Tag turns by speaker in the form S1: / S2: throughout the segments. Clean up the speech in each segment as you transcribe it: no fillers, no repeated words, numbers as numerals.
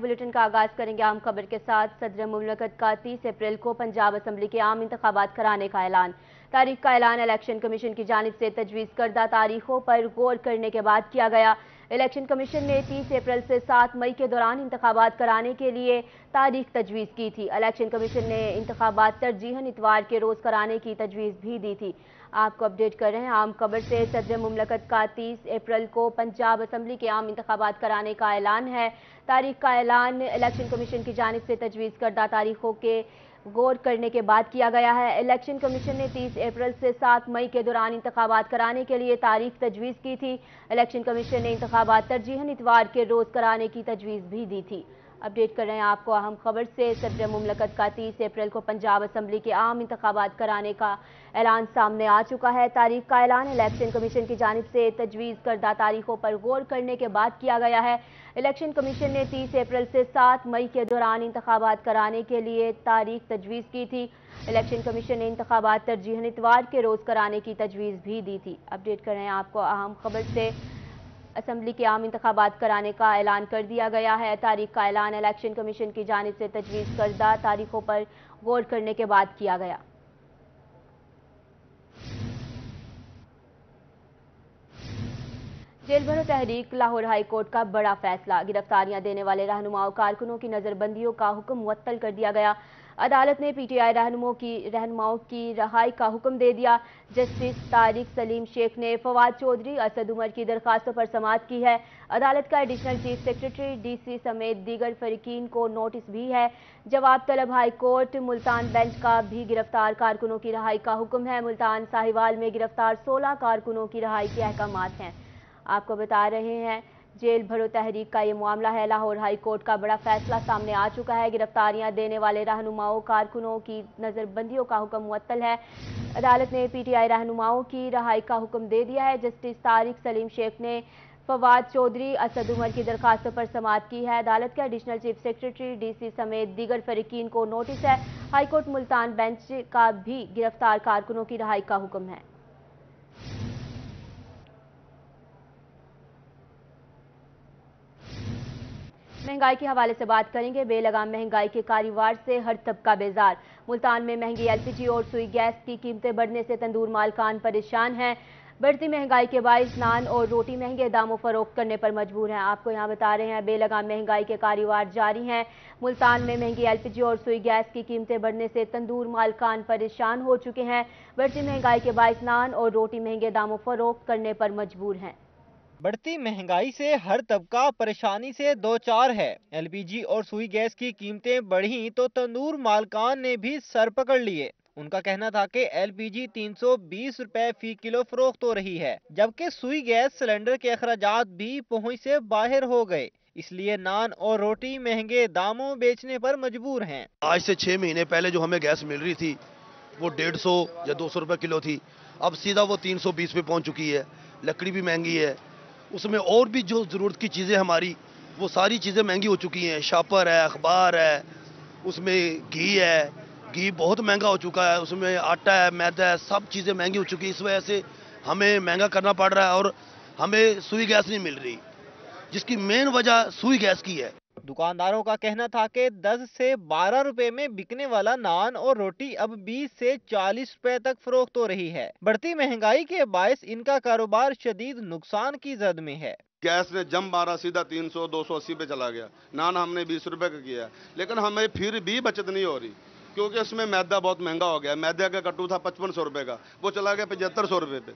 S1: Bulletin का आगाज करेंगे आम खबर के साथ। सदर मुमलकत का 30 अप्रैल को पंजाब असम्बली के आम इंतखाबात कराने का ऐलान। तारीख का ऐलान इलेक्शन कमीशन की जानिब से तजवीज़ करदा तारीखों पर गौर करने के बाद किया गया। इलेक्शन कमीशन ने 30 अप्रैल से 7 मई के दौरान इंतखाबात कराने के लिए तारीख तजवीज़ की थी। इलेक्शन कमीशन ने इंतखाबात तरजीहन इतवार के रोज़ कराने की तजवीज़ भी दी थी। आपको अपडेट कर रहे हैं आम खबर से। सदर मुमलकत का 30 अप्रैल को पंजाब असम्बली के आम इंतखाबात कराने का ऐलान है। तारीख का ऐलान इलेक्शन कमीशन की जानिब से तजवीज़ करदा तारीखों के गौर करने के बाद किया गया है। इलेक्शन कमीशन ने 30 अप्रैल से 7 मई के दौरान इंतखाबात कराने के लिए तारीख तजवीज़ की थी। इलेक्शन कमीशन ने इंतखाबात तरजीहन इतवार के रोज़ कराने की तजवीज़ भी दी थी। अपडेट कर रहे हैं आपको अहम खबर से। सदर मुमलकत का 30 अप्रैल को पंजाब असम्बली के आम इंतखाबात कराने का ऐलान सामने आ चुका है। तारीख का ऐलान इलेक्शन कमीशन की जानिब से तजवीज़ करदा तारीखों पर गौर करने के बाद किया गया है। इलेक्शन कमीशन ने 30 अप्रैल से 7 मई के दौरान इंतखाबात कराने के लिए तारीख तजवीज़ की थी। इलेक्शन कमीशन ने इंतखाबात तरजीहन इतवार के रोज़ कराने की तजवीज़ भी दी थी। अपडेट कर रहे हैं आपको अहम खबर से। असम्बली के आम इंतखाबात कराने का ऐलान कर दिया गया है। तारीख का ऐलान इलेक्शन कमीशन की जानिब से तजवीज़ करदा तारीखों पर गौर करने के बाद किया गया। जेल भरो तहरीक लाहौर हाई कोर्ट का बड़ा फैसला। गिरफ्तारियां देने वाले रहनुमाओं कारकुनों की नजरबंदियों का हुक्म मुअत्तल कर दिया गया। अदालत ने पीटीआई रहनुमाओं की रहाई का हुक्म दे दिया। जस्टिस तारिक सलीम शेख ने फवाद चौधरी, असद उमर की दरखास्तों पर समाअत की है। अदालत का एडिशनल चीफ सेक्रेटरी डीसी समेत दीगर फरीकीन को नोटिस भी है। जवाब तलब हाई कोर्ट मुल्तान बेंच का भी गिरफ्तार कारकुनों की रहाई का हुक्म है। मुल्तान साहिवाल में गिरफ्तार 16 कारकुनों की रहाई के अहकामात हैं। आपको बता रहे हैं जेल भरो तहरीक का ये मामला है। लाहौर हाई कोर्ट का बड़ा फैसला सामने आ चुका है। गिरफ्तारियां देने वाले रहनुमाओं कारकुनों की नजरबंदियों का हुक्म मुअत्तल है। अदालत ने पीटीआई रहनुमाओं की रहाई का हुक्म दे दिया है। जस्टिस तारिक सलीम शेख ने फवाद चौधरी, असद उमर की दरखास्तों पर समाअत की है। अदालत के एडिशनल चीफ सेक्रेटरी डीसी समेत दीगर फरीकीन को नोटिस है। हाईकोर्ट मुल्तान बेंच का भी गिरफ्तार कारकुनों की रहाई का हुक्म है। महंगाई के हवाले से बात करेंगे। बेलगाम महंगाई के कारोबार से हर तबका बेजार। मुल्तान में महंगी एलपीजी और सुई गैस की कीमतें बढ़ने से तंदूर मालकान परेशान हैं। बढ़ती महंगाई के बाइस नान और रोटी महंगे दामों फरोख्त करने पर मजबूर हैं। आपको यहाँ बता रहे हैं बेलगाम महंगाई के कारोबार जारी हैं। मुल्तान में महंगी एलपीजी और सुई गैस की कीमतें बढ़ने से तंदूर मालकान परेशान हो चुके हैं। बढ़ती महंगाई के बाइस नान और रोटी महंगे दामों फरोख्त करने पर मजबूर हैं।
S2: बढ़ती महंगाई से हर तबका परेशानी से दो चार है। एलपीजी और सुई गैस की कीमतें बढ़ी तो तंदूर मालकान ने भी सर पकड़ लिए। उनका कहना था कि एलपीजी 320 रुपए फी किलो फरोख्त हो रही है, जबकि सुई गैस सिलेंडर के अखराजात भी पहुंच से बाहर हो गए, इसलिए नान और रोटी महंगे दामों बेचने पर मजबूर हैं।
S3: आज से 6 महीने पहले जो हमें गैस मिल रही थी वो 150 या 200 रुपए किलो थी, अब सीधा वो 320 पे पहुंच चुकी है। लकड़ी भी महंगी है, उसमें और भी जो ज़रूरत की चीज़ें हमारी वो सारी चीज़ें महंगी हो चुकी हैं। शापर है, अखबार है, उसमें घी है, घी बहुत महंगा हो चुका है, उसमें आटा है, मैदा है, सब चीज़ें महंगी हो चुकी है। इस वजह से हमें महंगा करना पड़ रहा है और हमें सुई गैस नहीं मिल रही, जिसकी मेन वजह सुई गैस की है।
S2: दुकानदारों का कहना था कि 10 से 12 रुपए में बिकने वाला नान और रोटी अब 20 से 40 रुपए तक फरोख्त हो रही है। बढ़ती महंगाई के बायस इनका कारोबार शदीद नुकसान की जद में है।
S4: गैस ने जम मारा, सीधा 300 280 पे चला गया। नान हमने 20 रुपए का किया, लेकिन हमें फिर भी बचत नहीं हो रही, क्योंकि उसमें मैदा बहुत महंगा हो गया। मैदे का कट्टू था 5500 रुपए का, वो चला गया 7500 रुपए पे।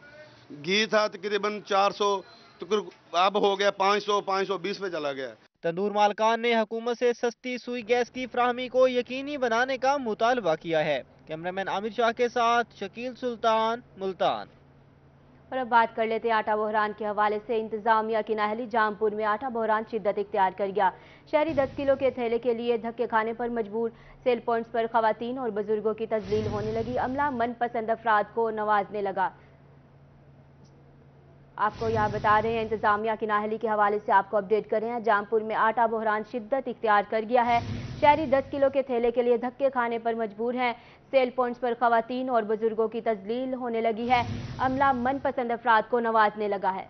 S4: घी था तकरीबन 400, तो अब हो गया 500 520 पे चला गया।
S2: तंदूर मालकान ने हुकूमत से सस्ती सुई गैस की फ्राहमी को यकीनी बनाने का मुतालबा किया है। कैमरामैन आमिर शाह के साथ शकील सुल्तान, मुल्तान।
S1: और अब बात कर लेते हैं आटा बहरान के हवाले से। इंतजामिया की नाहली जामपुर में आटा बहरान शिद्दत इख्तियार कर गया। शहरी 10 किलो के थैले के लिए धक्के खाने पर मजबूर। सेल पॉइंट्स पर खवातीन और बुजुर्गों की तजलील होने लगी। अमला मनपसंद अफराद को नवाजने लगा। आपको यहाँ बता रहे हैं इंतजामिया की नाहली के हवाले से आपको अपडेट कर रहे हैं। जामपुर में आटा बहरान शिद्दत इख्तियार कर गया है। शहरी 10 किलो के थैले के लिए धक्के खाने पर मजबूर हैं। सेल पॉइंट्स पर खवातीन और बुजुर्गों की तजलील होने लगी है। अमला मनपसंद अफराद को नवाजने लगा है।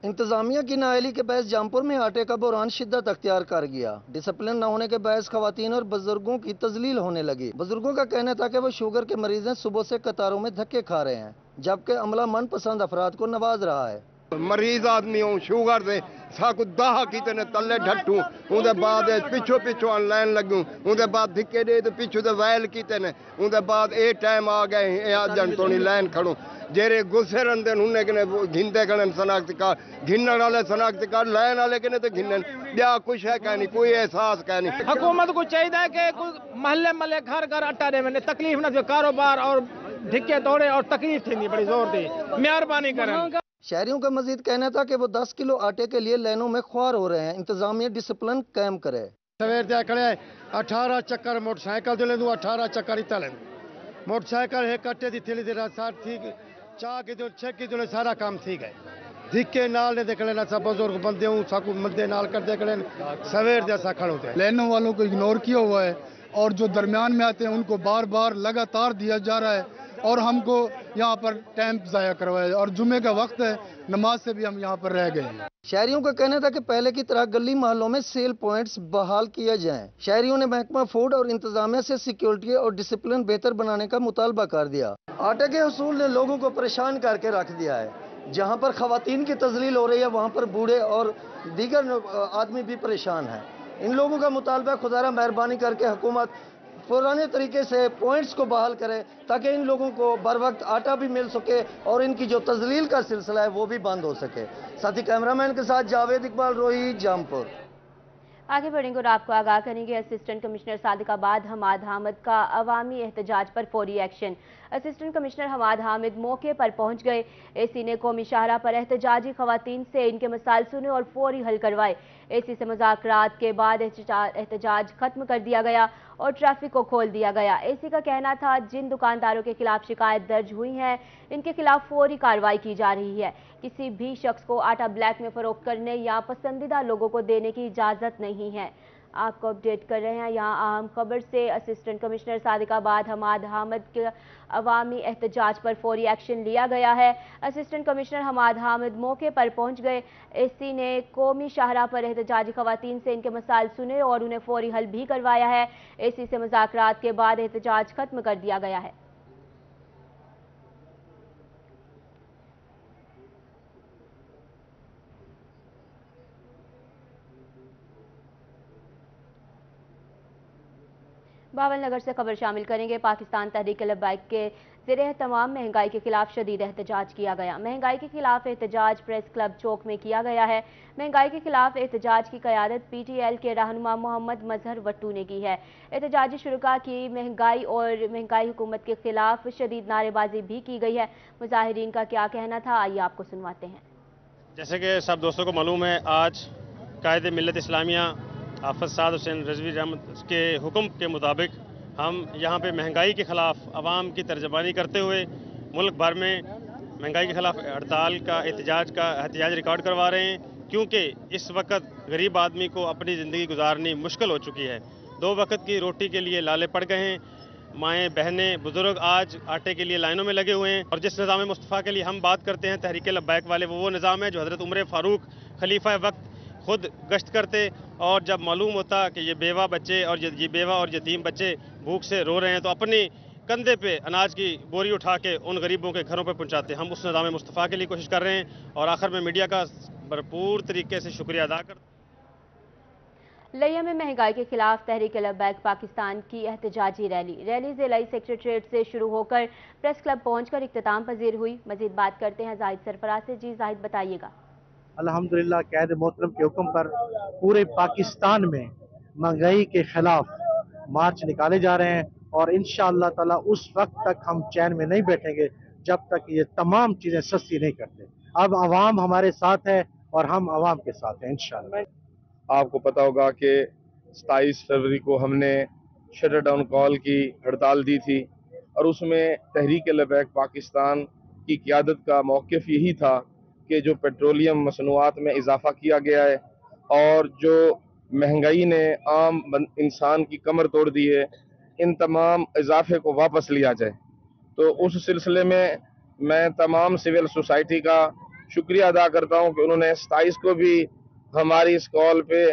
S5: इंतजामिया की नाअहली के बायस जामपुर में आटे का बहरान शिद्दत अख्तियार कर गया। डिसिप्लिन न होने के बायस खवातीन और बुजुर्गों की तजलील होने लगी। बुजुर्गों का कहना था कि वो शुगर के मरीज हैं, सुबह से कतारों में धक्के खा रहे हैं, जबकि अमला मनपसंद अफराद को नवाज रहा है।
S6: मरीज आदमी हूँ शुगर से साकु दाह की तले ढट्टू उनके बाद पिछो पिछो लाइन लगूं उनके बाद धिक्के दे तो पिछू तो वैल की उनके बाद ये टाइम आ गए अजन तो लाइन खड़ू जेरे गुस्से रंदे उन्हें कने घिंदे कने शनाख्त कार्ड घिनण वाले शनाख्त कार्ड लाइन वाले कने तो घिनन ब्या कुछ है कहीं कोई एहसास कहीं।
S7: हुकूमत को चाहिए कि महल्ले महल्ले घर घर अट्टा दे मैंने तकलीफ न कारोबार और धिक्के दौड़े और तकलीफ थी बड़ी जोर थी, मेहरबानी करें।
S5: शहरियों का मजीद कहना था कि वो 10 किलो आटे के लिए लाइनों में ख्वार हो रहे हैं। इंतजामिया डिसिप्लिन कायम करे।
S6: सवेर दे खड़े 18 चक्कर मोटरसाइकिल दे लेंदू 18 चक्कर इता लेंदू मोटरसाइकिल है कट्टे दी थैली दे साथ ठीक चाह के जो छे की जो सारा काम ठीक है धिक्के नाल ने देखले ना सब बुजुर्ग बंदे हूं साकू मद्दे नाल कर देखले सवेर जैसा खड़ो थे।
S8: लाइनों वालों को इग्नोर किया हुआ है और जो दरमियान में आते हैं उनको बार बार लगातार दिया जा रहा है और हमको यहाँ पर टाइम ज़ाया करवाया और जुमे का वक्त है, नमाज से भी हम यहाँ पर रह गए हैं।
S5: शहरियों का कहना था कि पहले की तरह गली मोहल्लों में सेल पॉइंट्स बहाल किए जाएं। शहरियों ने महकमा फूड और इंतजामिया से सिक्योरिटी और डिसिप्लिन बेहतर बनाने का मुतालबा कर दिया। आटे के हसूल ने लोगों को परेशान करके रख दिया है। जहाँ पर खवातीन की तजलील हो रही है वहाँ पर बूढ़े और दीगर आदमी भी परेशान हैं। इन लोगों का मुतालबा खुदारा मेहरबानी करके हुकूमत पुराने तरीके से पॉइंट्स को बहाल करें ताकि इन लोगों को बर वक्त आटा भी मिल सके और इनकी जो तजलील का सिलसिला है वो भी बंद हो सके। साथी कैमरामैन के साथ जावेद इकबाल रोही, जामपुर।
S1: आगे बढ़ेंगे और आपको आगाह करेंगे असिस्टेंट कमिश्नर सादिकाबाद हमाद हामिद का अवामी एहतजाज पर फौरी action. Assistant commissioner Hammad Hamid मौके पर पहुंच गए। एसी ने कौमी शाहरा पर एहतजाजी खवातीन से इनके मसाइल सुने और फौरी हल करवाए। एसी से मुज़ाकरात के बाद एहतजाज खत्म कर दिया गया और ट्रैफिक को खोल दिया गया। एसी का कहना था जिन दुकानदारों के खिलाफ शिकायत दर्ज हुई है इनके खिलाफ फौरी कार्रवाई की जा रही है। किसी भी शख्स को आटा ब्लैक में फरोख्त करने या पसंदीदा लोगों को देने की इजाज़त नहीं है। आपको अपडेट कर रहे हैं यहाँ अहम खबर से। असिस्टेंट कमिश्नर सादिकाबाद हमाद हामिद के अवामी एहतजाज पर फौरी एक्शन लिया गया है। असिस्टेंट कमिश्नर हमाद हामिद मौके पर पहुंच गए। एसी ने कौमी शाहरा पर एहतजाजी खवातीन से इनके मसाइल सुने और उन्हें फौरी हल भी करवाया है। एसी से मुज़ाकरात के बाद एहतजाज खत्म कर दिया गया है। बावल नगर से खबर शामिल करेंगे। पाकिस्तान तहरीक लब्बैक के ज़ेरे तमाम महंगाई के खिलाफ शदीद एहतजाज किया गया। महंगाई के खिलाफ एहतजाज प्रेस क्लब चौक में किया गया है। महंगाई के खिलाफ एहतजाज की क़यादत PTL के रहनुमा मोहम्मद मजहर वट्टू ने की है। एहतजाजी शुरुका की महंगाई और महंगाई हुकूमत के खिलाफ शदीद नारेबाजी भी की गई है। मुजाहिरीन का क्या कहना था, आइए आपको सुनवाते हैं।
S9: जैसे कि सब दोस्तों को मालूम है, आज कायदे मिल्लत इस्लामिया हाफ़िज़ साद हुसैन रज़वी रहमत के हुक्म के मुताबिक हम यहाँ पे महंगाई के ख़िलाफ़ आवाम की तर्जबानी करते हुए मुल्क भर में महंगाई के ख़िलाफ़ हड़ताल का एहतजाज रिकॉर्ड करवा रहे हैं, क्योंकि इस वक्त गरीब आदमी को अपनी ज़िंदगी गुजारनी मुश्किल हो चुकी है। 2 वक्त की रोटी के लिए लाले पड़ गए हैं। माएँ बहनें बुज़ुर्ग आज आटे के लिए लाइनों में लगे हुए हैं। और जिस निज़ाम मुस्तफ़ा के लिए हम बात करते हैं तहरीक लब्बैक वाले, वो निज़ाम है जो हज़रत उमर फ़ारूक खलीफा वक्त खुद गश्त करते और जब मालूम होता कि ये बेवा बच्चे और ये बेवा और यतीम बच्चे भूख से रो रहे हैं तो अपने कंधे पे अनाज की बोरी उठा के उन गरीबों के घरों पे पहुंचाते। हम उस निज़ाम मुस्तफ़ा के लिए कोशिश कर रहे हैं और आखिर में मीडिया का भरपूर तरीके से शुक्रिया अदा कर।
S1: लिया में महंगाई के खिलाफ तहरीक लब्बैक पाकिस्तान की एहतजाजी रैली ज़िलाई सेक्रेटेरिएट से शुरू होकर प्रेस क्लब पहुंचकर इख्तिताम पजीर हुई। मजीद बात करते हैं जाहिद सरफराज से। जी जाहिद, बताइएगा।
S10: अल्हम्दुलिल्लाह कायद मोहतरम के हुक्म पर पूरे पाकिस्तान में महंगाई के खिलाफ मार्च निकाले जा रहे हैं और इंशाअल्लाह ताला उस वक्त तक हम चैन में नहीं बैठेंगे जब तक ये तमाम चीज़ें सस्ती नहीं करते। अब आवाम हमारे साथ है और हम आवाम के साथ हैं इंशाअल्लाह।
S11: आपको पता होगा कि 27 फरवरी को हमने शटर डाउन कॉल की हड़ताल दी थी और उसमें तहरीक लब्बैक पाकिस्तान की क़यादत का मौक़िफ़ यही था कि जो पेट्रोलियम मसनूआत में इजाफा किया गया है और जो महंगाई ने आम इंसान की कमर तोड़ दी है, इन तमाम इजाफे को वापस लिया जाए। तो उस सिलसिले में मैं तमाम सिविल सोसाइटी का शुक्रिया अदा करता हूं कि उन्होंने 27 को भी हमारी इस कॉल पे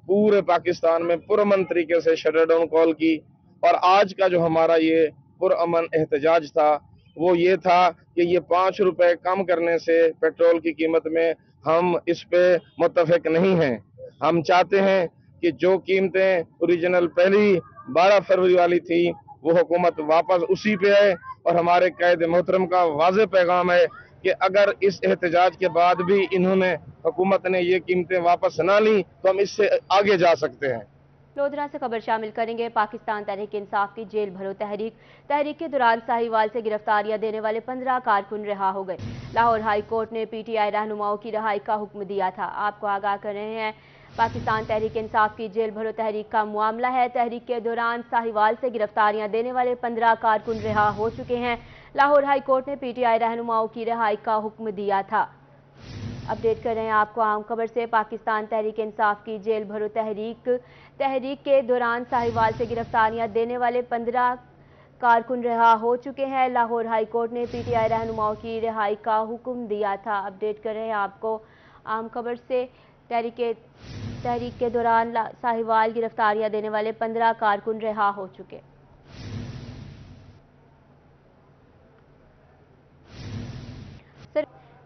S11: पूरे पाकिस्तान में पुरअमन तरीके से शटर डाउन कॉल की। और आज का जो हमारा ये पुरअमन एहतजाज था वो ये था कि ये 5 रुपए कम करने से पेट्रोल की कीमत में हम इस पे मुत्तफिक नहीं हैं। हम चाहते हैं कि जो कीमतें ओरिजिनल पहली 12 फरवरी वाली थी वो हुकूमत वापस उसी पे है। और हमारे कायदे मोहतरम का वाज़ेह पैगाम है कि अगर इस एहतजाज के बाद भी इन्होंने हुकूमत ने ये कीमतें वापस ना ली तो हम इससे आगे जा सकते हैं।
S1: लोधरा से खबर शामिल करेंगे। पाकिस्तान तहरीक इंसाफ की जेल भरो तहरीक के दौरान साहिवाल से गिरफ्तारियां देने वाले 15 कारकुन रिहा हो गए। लाहौर हाई कोर्ट ने PTI रहनुमाओं की रिहाई का हुक्म दिया था। आपको आगाह कर रहे हैं, पाकिस्तान तहरीक इंसाफ की जेल भरो तहरीक का मामला है। तहरीक के दौरान साहिवाल से गिरफ्तारियां देने वाले 15 कारकुन रिहा हो चुके हैं। लाहौर हाई कोर्ट ने PTI रहनुमाओं की रिहाई का हुक्म दिया था। अपडेट कर रहे हैं आपको आम खबर से। पाकिस्तान तहरीक इंसाफ की जेल भरो तहरीक के दौरान साहिवाल से गिरफ्तारियां देने वाले 15 कारकुन रिहा हो चुके हैं। लाहौर हाई कोर्ट ने PTI रहनुमाओं की रिहाई का हुक्म दिया था। अपडेट कर रहे हैं आपको आम खबर से। तहरीक के दौरान साहिवाल गिरफ्तारियां देने वाले 15 कारकुन रिहा हो चुके।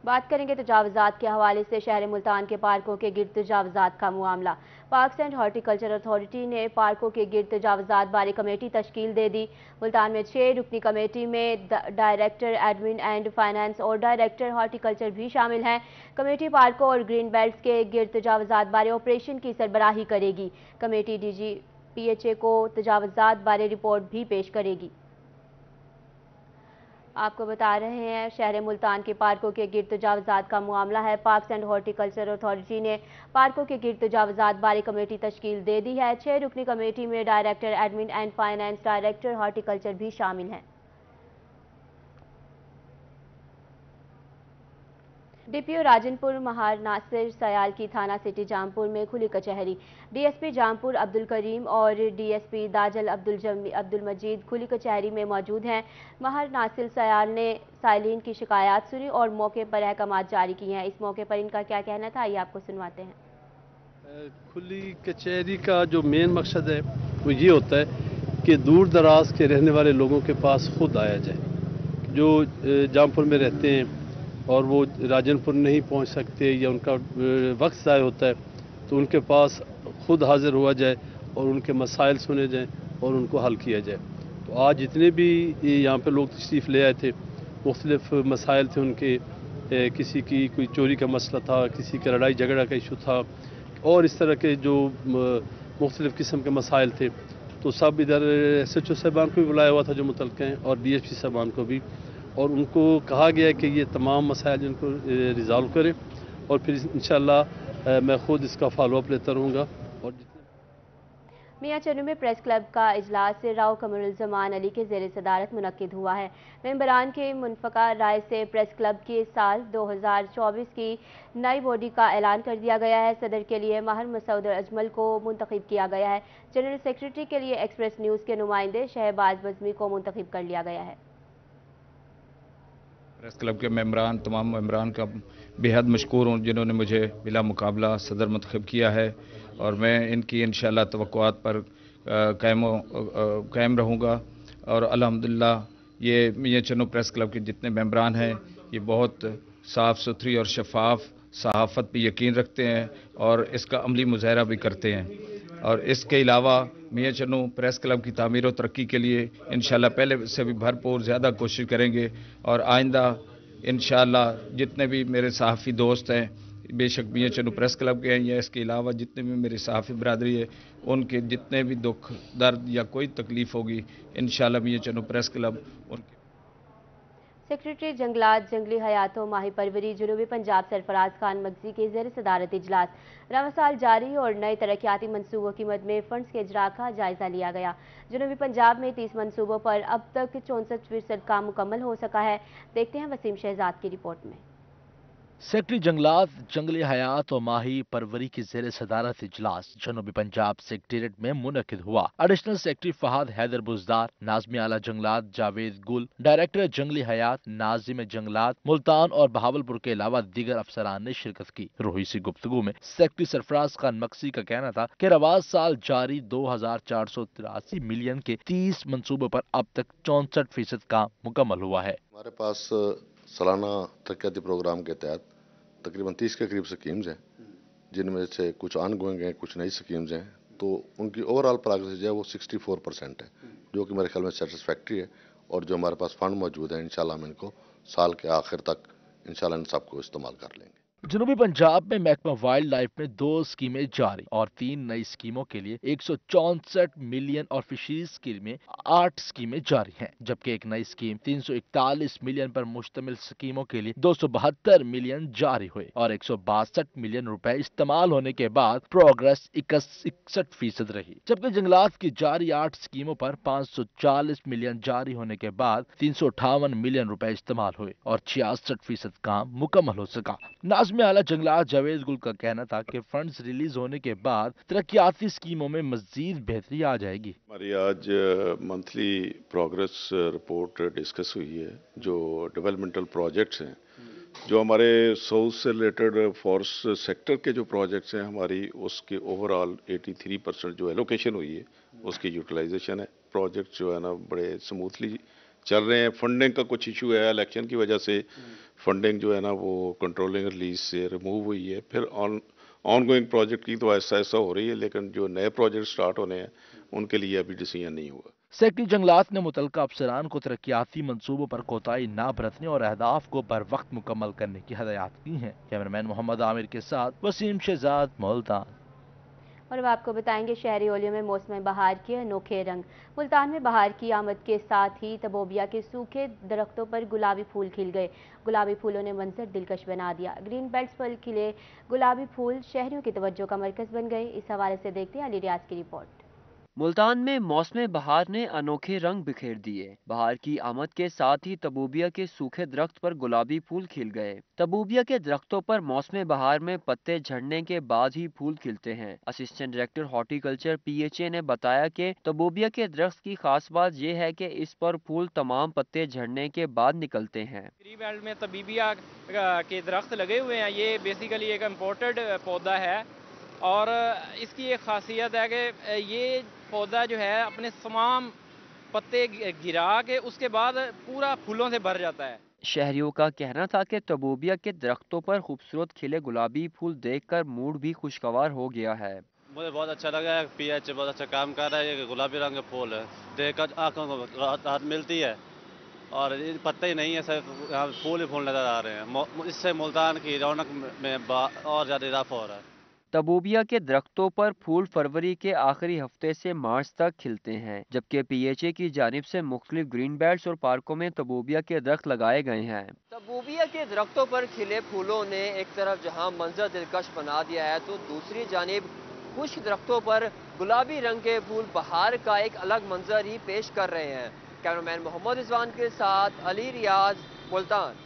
S1: बात करेंगे तजावुज़ात के हवाले से। शहर मुल्तान के पार्कों के गिर्द तजावुज़ात का मामला। पार्क्स एंड हॉर्टिकल्चर अथॉरिटी ने पार्कों के गिर्द तजावुज़ात बारे कमेटी तश्कील दे दी। मुल्तान में 6 रुकनी कमेटी में डायरेक्टर एडमिन एंड फाइनेंस और डायरेक्टर हॉर्टिकल्चर भी शामिल हैं। कमेटी पार्कों और ग्रीन बेल्ट्स के गिर्द तजावुज़ात बारे ऑपरेशन की सरबराही करेगी। कमेटी DG PHA को तजावुज़ात बारे रिपोर्ट भी पेश करेगी। आपको बता रहे हैं, शहर मुल्तान के पार्कों के गिर्द तजावुज़ात का मामला है। पार्क्स एंड हॉर्टिकल्चर अथॉरिटी ने पार्कों के गिर्द तजावुज़ात बारे कमेटी तश्कील दे दी है। 6 रुकनी कमेटी में director admin and finance, director horticulture भी शामिल हैं। DPO राजनपुर महार नासिर सयाल की थाना सिटी जामपुर में खुली कचहरी। DSP जामपुर अब्दुल करीम और DSP दाजल अब्दुल मजीद खुली कचहरी में मौजूद हैं। महार नासिर सयाल ने साइलिन की शिकायत सुनी और मौके पर अहकामात जारी किए हैं। इस मौके पर इनका क्या कहना था, ये आपको सुनवाते हैं।
S12: खुली कचहरी का जो मेन मकसद है वो ये होता है कि दूर दराज के रहने वाले लोगों के पास खुद आया जाए। जो जामपुर में रहते हैं और वो राजनपुर नहीं पहुंच सकते या उनका वक्त ज़ाय होता है, तो उनके पास खुद हाजिर हुआ जाए और उनके मसाइल सुने जाएं और उनको हल किया जाए। तो आज जितने भी यहाँ पे लोग तशरीफ़ ले आए थे, मुख्तलिफ मसाइल थे उनके, किसी की कोई चोरी का मसला था, किसी का लड़ाई झगड़ा का इशू था और इस तरह के जो मुख्तलिफ किस्म के मसाइल थे, तो सब इधर SHO साहबान को भी बुलाया हुआ था जो मुतल्लिक़ हैं और DSP साहबान को भी, और उनको कहा गया है कि ये तमाम मसाइल जिनको रिज़ॉल्व करें और फिर इंशाअल्लाह मैं ख़ुद इसका फॉलोअप लेता रहूँगा। और
S1: मियां चन्नू में प्रेस क्लब का इजलास राव कमरुल ज़मान अली के ज़ेर सदारत मुनक्किद हुआ है। मेंबरान के मुनफ़का राय से प्रेस क्लब के साल 2024 की नई बॉडी का ऐलान कर दिया गया है। सदर के लिए माहिर मसूद अजमल को मुंतखब किया गया है। जनरल सेक्रेटरी के लिए एक्सप्रेस न्यूज़ के नुमाइंदे शहबाज बज़मी को मुंतखब कर लिया गया है।
S13: प्रेस क्लब के मेंबरान, तमाम मेंबरान का बेहद मशकूर हूँ जिन्होंने मुझे बिला मुकाबला सदर मुंतखब किया है और मैं इनकी इंशाअल्लाह तवक्कुआत पर कायम रहूँगा। और अल्हम्दुलिल्लाह ये मियां चन्नू प्रेस क्लब के जितने मेंबरान हैं ये बहुत साफ़ सुथरी और शफाफ सहाफ़त पर यकीन रखते हैं और इसका अमली मुज़ाहरा भी करते हैं। और इसके अलावा मियां चन्नू प्रेस क्लब की तामीर और तरक्की के लिए इंशाअल्लाह पहले से भी भरपूर ज़्यादा कोशिश करेंगे और आइंदा इंशाअल्लाह जितने भी मेरे सहाफ़ी दोस्त हैं, बेशक मियां चन्नू प्रेस क्लब के हैं या इसके अलावा जितने भी मेरी सहाफ़ी बरादरी है, उनके जितने भी दुख दर्द या कोई तकलीफ़ होगी इंशाअल्लाह मियां चन्नू प्रेस क्लब उनके।
S1: सेक्रेटरी जंगलात जंगली हयातों माही परवरी जनूबी पंजाब सरफराज खान मगजी के ज़ेर सदारत इजलास। रवा साल जारी और नए तरक्याती मनसूबों की मद में फंड्स के इजरा का जायजा लिया गया। जनूबी पंजाब में 30 मनसूबों पर अब तक 64% काम मुकम्मल हो सका है। देखते हैं वसीम शहजाद की रिपोर्ट में।
S14: सेक्रेटरी जंगलात, जंगली हयात और माही परवरी की ज़ेर सदारत इजलास जनूबी पंजाब सेक्रेटेरिएट में मुनक्किद हुआ। एडिशनल सेक्रेटरी फहद हैदर बुजदार, नाज़िम आला जंगलात जावेद गुल, डायरेक्टर जंगली हयात, नाज़िम जंगलात मुल्तान और बहावलपुर के अलावा दीगर अफसरान ने शिरकत की। रुही सी गुफ्तगू में सेक्रेटरी सरफराज खान मक्सी का कहना था कि रवाज साल जारी 2483 मिलियन के 30 मंसूबों पर अब तक 64% काम मुकम्मल हुआ है।
S15: हमारे पास सालाना तरक्याती प्रोग्राम के तहत तकरीबन 30 के करीब स्कीम्स हैं, जिनमें से कुछ ऑन गोइंग हैं, कुछ नई स्कीम्स हैं। तो उनकी ओवरऑल प्रोग्रेस जो है वो 64% है, जो कि मेरे ख्याल में सेटिस्फैक्ट्री है। और जो हमारे पास फंड मौजूद है, इंशाल्लाह हम इनको साल के आखिर तक इंशाल्लाह इन सबको इस्तेमाल कर लेंगे।
S14: जनूबी पंजाब में महकमा वाइल्ड लाइफ में 2 स्कीमें जारी और 3 नई स्कीमों के लिए 164 मिलियन और फिशरीज स्कीम में 8 स्कीमें जारी हैं, जबकि एक नई स्कीम 341 मिलियन पर मुश्तमिल स्कीमों के लिए 272 मिलियन जारी हुए और 162 मिलियन रुपए इस्तेमाल होने के बाद प्रोग्रेस 61% रही। जबकि जंगलात की जारी 8 स्कीमों पर 540 मिलियन जारी होने के बाद 358 मिलियन रुपए इस्तेमाल हुए और 66% काम मुकम्मल हो सका। नाज़िम आला जंगलात जावेद गुल का कहना था कि फंड्स रिलीज होने के बाद तरक्याती स्कीमों में मजीद बेहतरी आ जाएगी।
S16: हमारी आज मंथली प्रोग्रेस रिपोर्ट डिस्कस हुई है। जो डेवलपमेंटल प्रोजेक्ट्स हैं, जो हमारे साउथ से रिलेटेड फॉरेस्ट सेक्टर के जो प्रोजेक्ट्स हैं, हमारी उसके ओवरऑल 83% जो एलोकेशन हुई है उसकी यूटिलाइजेशन है। प्रोजेक्ट जो है ना बड़े स्मूथली चल रहे हैं। फंडिंग का कुछ इशू है, इलेक्शन की वजह से फंडिंग जो है ना वो कंट्रोलिंग रिलीज से रिमूव हुई है। फिर ऑन गोइंग प्रोजेक्ट की तो ऐसा ऐसा हो रही है, लेकिन जो नए प्रोजेक्ट स्टार्ट होने हैं उनके लिए अभी डिसीजन नहीं हुआ।
S14: सेक्रेटरी जंगलात ने मुतलका अफसरान को तरक्याती मंसूबों पर कोताही न बरतने और अहदाफ को बर वक्त मुकम्मल करने की हदायत की हैं। कैमरामैन मोहम्मद आमिर के साथ वसीम शहजाद, मुल्तान।
S1: और अब आपको बताएंगे शहरी होलियों में मौसम बहार के अनोखे रंग। मुल्तान में बहार की आमद के साथ ही तबोबिया के सूखे दरख्तों पर गुलाबी फूल खिल गए। गुलाबी फूलों ने मंजर दिलकश बना दिया। ग्रीन बेल्ट्स पर खिले गुलाबी फूल शहरियों की तवज्जो का मरकज बन गए। इस हवाले से देखते हैं अली रियाज की रिपोर्ट।
S17: मुल्तान में मौसम बहार ने अनोखे रंग बिखेर दिए। बहार की आमद के साथ ही तबूबिया के सूखे दरख्त पर गुलाबी फूल खिल गए। तबूबिया के दरख्तों पर मौसम बहार में पत्ते झड़ने के बाद ही फूल खिलते हैं। असिस्टेंट डायरेक्टर हॉर्टिकल्चर PHA ने बताया कि तबूबिया के दरख्त की खास बात यह है कि इस पर फूल तमाम पत्ते झड़ने के बाद निकलते हैं।
S7: ग्रीन बेल्ट में तबूबिया के दरख्त लगे हुए हैं। ये बेसिकली एक इम्पोर्टेड पौधा है और इसकी एक खासियत है कि ये पौधा जो है अपने तमाम पत्ते गिरा के उसके बाद पूरा फूलों से भर जाता है।
S17: शहरियों का कहना था कि तबूबिया के दरख्तों पर खूबसूरत खिले गुलाबी फूल देखकर मूड भी खुशगवार हो गया है।
S18: मुझे बहुत अच्छा लगा है। PHA बहुत अच्छा काम कर रहा है। ये गुलाबी रंग के फूल है, देखकर आंखों को राहत मिलती है और पत्ते ही नहीं है, सिर्फ यहाँ फूल ही फूल नजर आ रहे हैं। इससे मुल्तान की रौनक में और ज्यादा इजाफा हो रहा है।
S17: तबूबिया के दरख्तों पर फूल फरवरी के आखिरी हफ्ते से मार्च तक खिलते हैं, जबकि PHA की जानिब से मुख्तलिफ ग्रीन बेल्ट्स और पार्कों में तबूबिया के दरख्त लगाए गए हैं।
S19: तबूबिया के दरख्तों पर खिले फूलों ने एक तरफ जहां मंजर दिलकश बना दिया है, तो दूसरी जानिब खुश्क दरख्तों पर गुलाबी रंग के फूल बहार का एक अलग मंजर ही पेश कर रहे हैं। कैमरामैन मोहम्मद रिजवान के साथ अली रियाज, मुल्तान।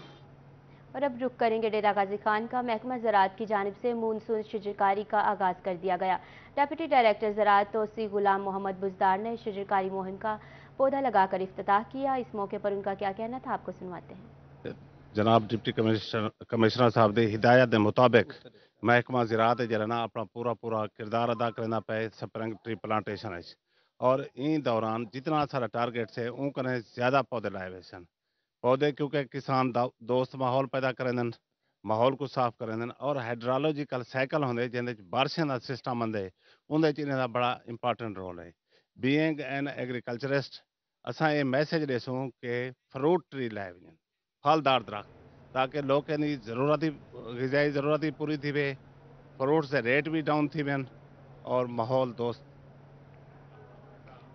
S1: और अब रुख करेंगे डेरा गाजी खान का। महकमा ज़राअत की जानिब से मानसून शजरकारी का आगाज़ कर दिया गया। डेप्यूटी डायरेक्टर ज़राअत तोसी गुलाम मोहम्मद बुजदार ने शजरकारी मुहिम का पौधा लगाकर इफ्तिताह किया। इस मौके पर उनका क्या कहना था, आपको सुनवाते हैं।
S20: जनाब डिप्टी कमिश्नर साहब की हिदायत के मुताबिक महकमा ज़राअत जरा अपना पूरा किरदार अदा करना पे स्प्रिंग ट्री प्लांटेशन है और इन दौरान जितना सारा टारगेट है उन कने ज़्यादा पौधे लाए हुए सन। पौधे क्योंकि किसान दोस्त माहौल पैदा करें, माहौल को साफ करें और हाइड्रोलॉजिकल साइकिल होंगे जिन्हें बारिशें का सिस्टम आंदे उन्हें इन्हें बड़ा इंपॉर्टेंट रोल है। बीइंग एन एग्रीकल्चरिस्ट असा ये मैसेज ॾेसूं कि फ्रूट ट्री लाए वञनि, फलदार दरख्त, ताकि लोग ज़रूरती ग़िज़ाई ज़रूरत पूरी थी वे, फ्रूट्स के रेट भी डाउन थी वन और माहौल दोस्त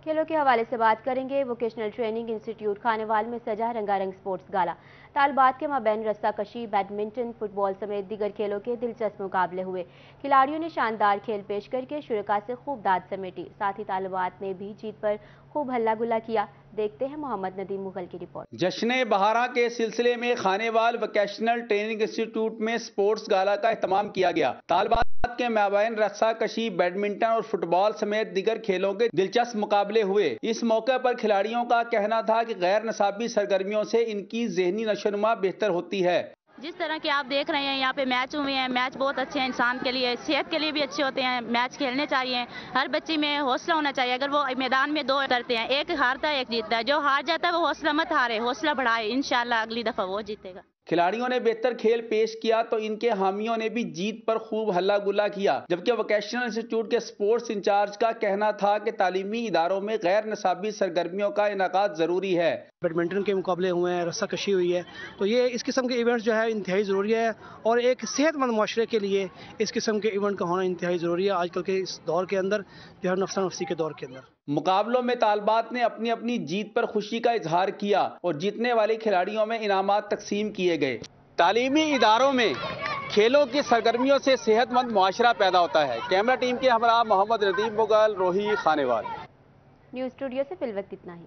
S1: खेलों के हवाले से बात करेंगे। वोकेशनल ट्रेनिंग इंस्टीट्यूट खानेवाल में सजा रंगारंग स्पोर्ट्स गाला। तालबात के माबैन रस्सा कशी, बैडमिंटन, फुटबॉल समेत दीगर खेलों के दिलचस्प मुकाबले हुए। खिलाड़ियों ने शानदार खेल पेश करके शुरका से खूब दाद समेटी। साथ ही तालबात ने भी जीत पर खूब हल्ला गुल्ला किया। देखते हैं मोहम्मद नदीम मुगल की रिपोर्ट।
S21: जश्न बहारा के सिलसिले में खानेवाल वोकेशनल ट्रेनिंग इंस्टीट्यूट में स्पोर्ट्स गाला का एहतमाम किया गया। तालबात के माबैन रस्सा कशी, बैडमिंटन और फुटबॉल समेत दीगर खेलों के दिलचस्प मुकाबले हुए। इस मौके पर खिलाड़ियों का कहना था कि गैर नसाबी सरगर्मियों से इनकी ज़हनी नशोनुमा बेहतर होती है।
S22: जिस तरह के आप देख रहे हैं यहाँ पे मैच हुए हैं, मैच बहुत अच्छे हैं, इंसान के लिए सेहत के लिए भी अच्छे होते हैं। मैच खेलने चाहिए, हर बच्चे में हौसला होना चाहिए। अगर वो मैदान में दो करते हैं, एक हारता है एक जीतता है, जो हार जाता है वो हौसला मत हारे, हौसला बढ़ाए, इंशाल्लाह अगली दफा वो जीतेगा।
S21: खिलाड़ियों ने बेहतर खेल पेश किया तो इनके हामियों ने भी जीत पर खूब हल्ला गुल्ला किया। जबकि वोकेशनल इंस्टीट्यूट के स्पोर्ट्स इंचार्ज का कहना था कि तालीमी इदारों में गैर नसाबी सरगर्मियों का इनेकाद जरूरी है।
S23: बैडमिंटन के मुकाबले हुए हैं, रस्सा कशी हुई है, तो ये इस किस्म के इवेंट्स जो है इंतहाई ज़रूरी है और एक सेहतमंद माशरे के लिए इस किस्म के इवेंट का होना इंतहाई ज़रूरी है आजकल के इस दौर के अंदर, जो है नफ्सा नफ्सी के दौर के अंदर।
S21: मुकाबलों में तालबात ने अपनी अपनी जीत पर खुशी का इजहार किया और जीतने वाले खिलाड़ियों में इनामात तकसीम किए गए। तालीमी इदारों में खेलों की सरगर्मियों से सेहतमंद मुआशरा पैदा होता है। कैमरा टीम के हमरा मोहम्मद नदीम मुगल, रोही, खानेवाल।
S1: न्यूज़ स्टूडियो से फिल वक्त इतना ही।